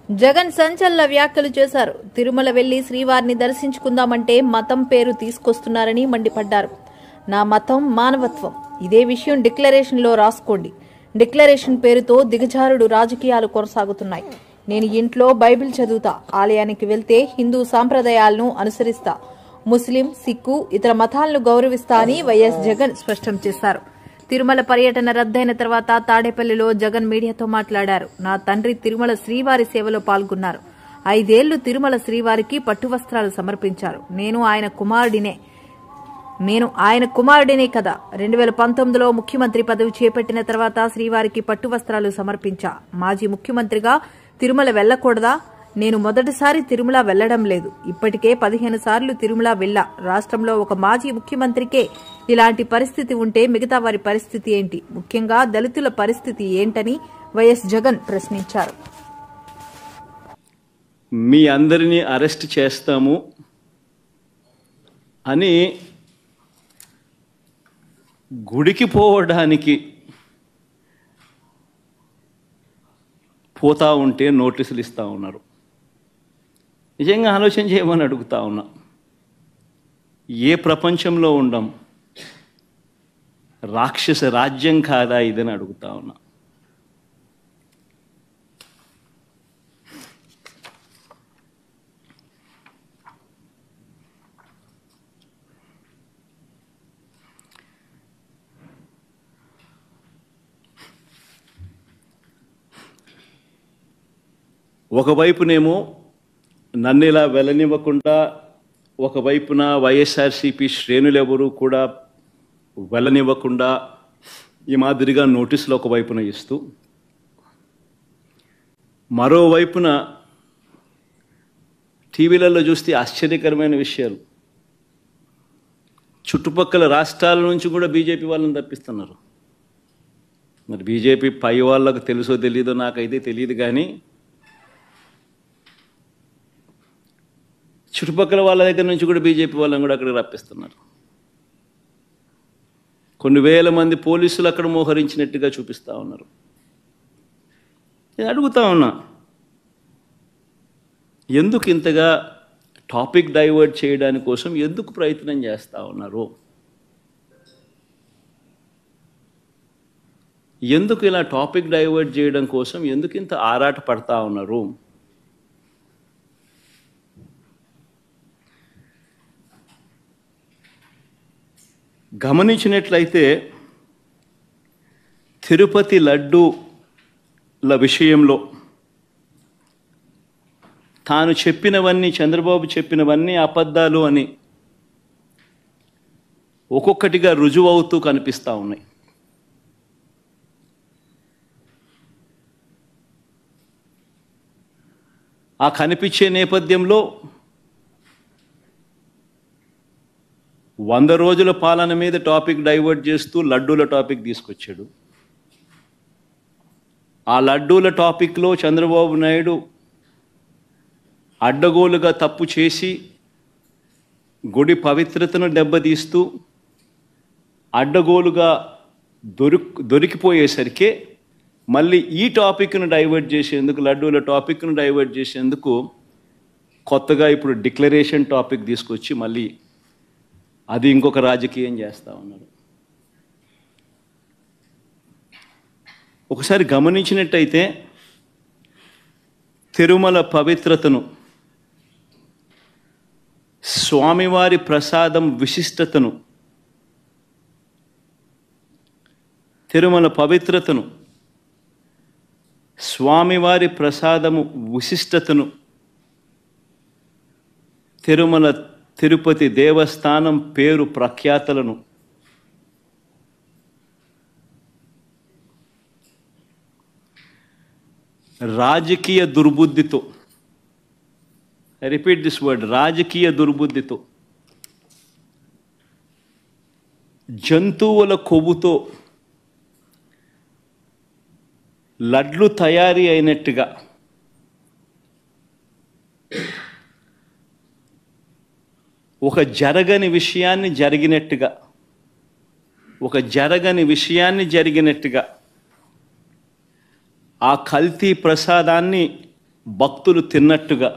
జగన్ సంచలన వ్యాఖ్యలు చేశారు. తిరుమల వెళ్లి శ్రీవారిని దర్శించుకుందామంటే మతం పేరు తీసుకొస్తున్నారని మండిపడ్డారు. నా మతం మానవత్వం. ఇదే విషయం డిక్లరేషన్లో రాసుకోండి. డిక్లరేషన్ పేరుతో దిగజారుడు రాజకీయాలు కొనసాగుతున్నాయి. నేను ఇంట్లో బైబిల్ చదువుతా, ఆలయానికి వెళ్తే హిందూ సాంప్రదాయాలను అనుసరిస్తా, ముస్లిం, సిక్కు, ఇతర మతాలను గౌరవిస్తా అని వైఎస్ జగన్ స్పష్టం చేశారు. తిరుమల పర్యటన రద్దయిన తర్వాత తాడేపల్లిలో జగన్ మీడియాతో మాట్లాడారు. నా తండ్రి తిరుమల శ్రీవారి సేవలో పాల్గొన్నారు. 5 ఏళ్లు తిరుమల శ్రీవారికి పట్టువస్త్రాలు సమర్పించారు. నేను ఆయన కుమారుడినే కదా. 2019లో ముఖ్యమంత్రి పదవి చేపట్టిన తర్వాత శ్రీవారికి పట్టువస్త్రాలు సమర్పించా. మాజీ ముఖ్యమంత్రిగా తిరుమల వెళ్లకూడదా? నేను మొదటిసారి తిరుమల వెళ్లడం లేదు. ఇప్పటికే 15 సార్లు తిరుమల వెళ్లా. రాష్ట్రంలో ఒక మాజీ ముఖ్యమంత్రికే ఇలాంటి పరిస్థితి ఉంటే మిగతా వారి పరిస్థితి ఏంటి? ముఖ్యంగా దళితుల పరిస్థితి ఏంటని వైఎస్ జగన్ ప్రశ్నించారు. మీ అందరినీ అరెస్ట్ చేస్తాము అని గుడికి పోవడానికి పోతా ఉంటే నోటీసులు ఇస్తూ ఉన్నారు. నిజంగా ఆలోచన చేయమని అడుగుతా ఉన్నా. ఏ ప్రపంచంలో ఉండం? రాక్షస రాజ్యం కాదా ఇదని అడుగుతా ఉన్నా. ఒకవైపునేమో నన్ను ఇలా వెళ్ళనివ్వకుండా, ఒకవైపున వైఎస్ఆర్సీపీ శ్రేణులెవరూ కూడా వెళ్ళనివ్వకుండా ఈ మాదిరిగా నోటీసులు ఒకవైపున ఇస్తూ, మరోవైపున టీవీలలో చూస్తే ఆశ్చర్యకరమైన విషయాలు. చుట్టుపక్కల రాష్ట్రాల నుంచి కూడా బీజేపీ వాళ్ళని తప్పిస్తున్నారు. మరి బీజేపీ పై వాళ్ళకు తెలుసో తెలీదో నాకైతే తెలియదు, కానీ చుట్టుపక్కల వాళ్ళ దగ్గర నుంచి కూడా బీజేపీ వాళ్ళని కూడా అక్కడికి రప్పిస్తున్నారు. కొన్ని వేల మంది పోలీసులు అక్కడ మోహరించినట్టుగా చూపిస్తూ ఉన్నారు. నేను అడుగుతా ఉన్నా, ఎందుకు ఇంతగా టాపిక్ డైవర్ట్ చేయడానికి కోసం ఎందుకు ప్రయత్నం చేస్తూ ఉన్నారు? ఎందుకు ఇలా టాపిక్ డైవర్ట్ చేయడం కోసం ఎందుకు ఇంత ఆరాట పడతా ఉన్నారు? గమనించినట్లయితే తిరుపతి లడ్డూల విషయంలో తాను చెప్పినవన్నీ, చంద్రబాబు చెప్పినవన్నీ అబద్ధాలు అని ఒక్కొక్కటిగా రుజువవుతూ కనిపిస్తూ ఉన్నాయి. ఆ కనిపించే నేపథ్యంలో 100 రోజుల పాలన మీద టాపిక్ డైవర్ట్ చేస్తూ లడ్డూల టాపిక్ తీసుకొచ్చాడు. ఆ లడ్డూల టాపిక్లో చంద్రబాబు నాయుడు అడ్డగోలుగా తప్పు చేసి గుడి పవిత్రతను దెబ్బతీస్తూ అడ్డగోలుగా దొరికిపోయేసరికి మళ్ళీ ఈ టాపిక్ను డైవర్ట్ చేసేందుకు, లడ్డూల టాపిక్ను డైవర్ట్ చేసేందుకు కొత్తగా ఇప్పుడు డిక్లరేషన్ టాపిక్ తీసుకొచ్చి మళ్ళీ అది ఇంకొక రాజకీయం చేస్తూ ఉన్నారు. ఒకసారి గమనించినట్టయితే తిరుమల పవిత్రతను, స్వామివారి ప్రసాదం విశిష్టతను, తిరుమల పవిత్రతను, స్వామివారి ప్రసాదము విశిష్టతను, తిరుపతి దేవస్థానం పేరు ప్రఖ్యాతలను రాజకీయ దుర్బుద్ధితో, ఐ రిపీట్ దిస్ వర్డ్, రాజకీయ దుర్బుద్ధితో, జంతువుల కొవ్వుతో లడ్లు తయారీ అయినట్టుగా ఒక జరగని విషయాన్ని జరిగినట్టుగా ఆ కల్తీ ప్రసాదాన్ని భక్తులు తిన్నట్టుగా